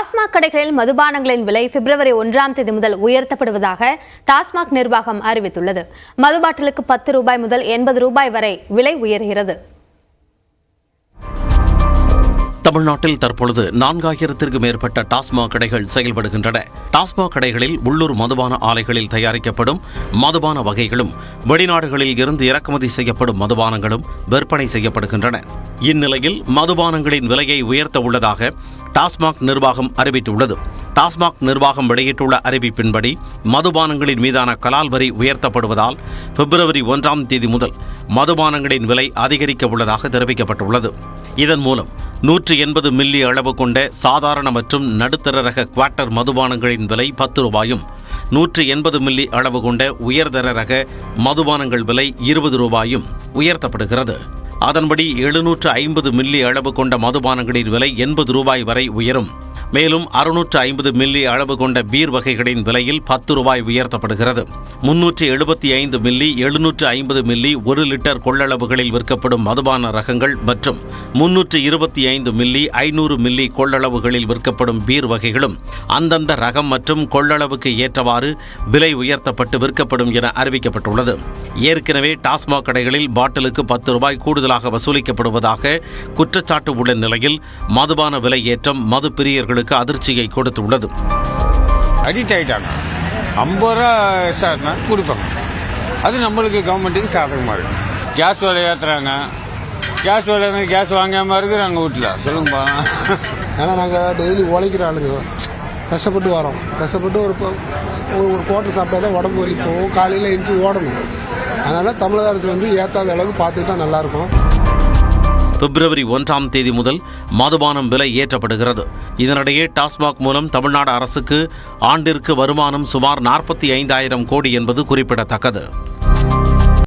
டாஸ்மாக் கடைகளில் மதுபானங்களின் விலை பிப்ரவரி 1ஆம் தேதி முதல் உயர்த்தப்படுவதாக டாஸ்மாக் நிர்வாகம் அறிவித்துள்ளது. மது பாட்டிலுக்கு 10 ரூபாய் முதல் 80 ரூபாய் வரை விலை உயர்கிறது. தமிழ்நாட்டில் தற்பொழுது 4000த்திற்கும் மேற்பட்ட டாஸ்மாக் கடைகள் செயல்படுகின்றன. டாஸ்மாக் கடைகளில் உள்ளூர் மதுபான ஆலைகளில் தயாரிக்கப்படும் மதுபான வகைகளும் வெளிநாடுகளில் இருந்து இறக்குமதி செய்யப்படும் மதுபானங்களும் விற்பனை செய்யப்படுகின்றன. இந்நிலையில் மதுபானங்களின் விலையை உயர்த்த உள்ளதாக டாஸ்மாக் நிர்வாகம் அறிவித்துள்ளது. டாஸ்மாக் நிர்வாகம் வெளியிட்டுள்ள அறிவிப்பின்படி மதுபானங்களின் மீதான கலால் வரி உயர்த்தப்படுவதால் பிப்ரவரி 1ஆம் தேதி முதல் மதுபானங்களின் விலை அதிகரிக்க உள்ளதாக தெரிவிக்கப்பட்டுள்ளது. இதன் மூலம் 180 மில்லி அளவு கொண்ட சாதாரண மற்றும் நடுத்தர ரக குவார்ட்டர் மதுபானங்களின் விலை 10 ரூபாயும் 180 மில்லி அளவு கொண்ட உயர்தர ரக மதுபானங்கள் விலை 20 ரூபாயும் உயர்த்தப்படுகிறது. அதன்படி 750 மில்லி அளவு கொண்ட மதுபானங்களின் விலை 80 ரூபாய் வரை உயரும். மேலும் 650 மில்லி அளவு கொண்ட பீர் வகைகளின் விலையில் 10 ரூபாய் உயர்த்தப்படுகிறது. 375 மில்லி 750 மில்லி 1 லிட்டர் கொள்ளளவுகளில் விற்கப்படும் மதுபான ரகங்கள் மற்றும் 325 மில்லி 500 மில்லி கொள்ளளவுகளில் விற்கப்படும் பீர் வகைகளும் அந்தந்த ரகம் மற்றும் கொள்ளளவுக்கு ஏற்றவாறு விலை உயர்த்தப்பட்டு விற்கப்படும் என அறிவிக்கப்பட்டுள்ளது. ஏற்கனவே டாஸ்மாக் கடைகளில் பாட்டிலுக்கு 10 ரூபாய் கூடுதலாக வசூலிக்கப்படுவதாக குற்றச்சாட்டு உள்ள நிலையில் மதுபான விலை ஏற்றம் மது பிரியர்களுக்கு அதிர்ச்சியை கொடுத்துள்ளது. அடிக்ட் ஆகிட்டாங்க. 50 ரூபா சார்னா கொடுப்பாங்க. அது நம்மளுக்கு கவர்மெண்ட்டுக்கு சாதகமாக இருக்கு. கேஸ் விலை ஏற்றுறாங்க. கேஸ் விலை கேஸ் வாங்காமல் இருக்கிறாங்க வீட்டில். சொல்லுங்கப்பா. ஏன்னா நாங்கள் டெய்லி உழைக்கிற ஆளுங்க, கஷ்டப்பட்டு வரோம். கஷ்டப்பட்டு ஒரு குவார்ட்டர் சாப்பிட்டா தான் உடம்பு வலி போகும். காலையில் எழுந்துச்சி ஓடணும். அதனால் தமிழக அரசு ஏற்றாத அளவுக்கு பார்த்துக்கிட்டா நல்லாயிருக்கும். பிப்ரவரி 1ஆம் தேதி முதல் மதுபானம் விலை ஏற்றப்படுகிறது. இதனிடையே டாஸ்மாக் மூலம் தமிழ்நாடு அரசுக்கு ஆண்டிற்கு வருமானம் சுமார் 45,000 கோடி என்பது குறிப்பிடத்தக்கது.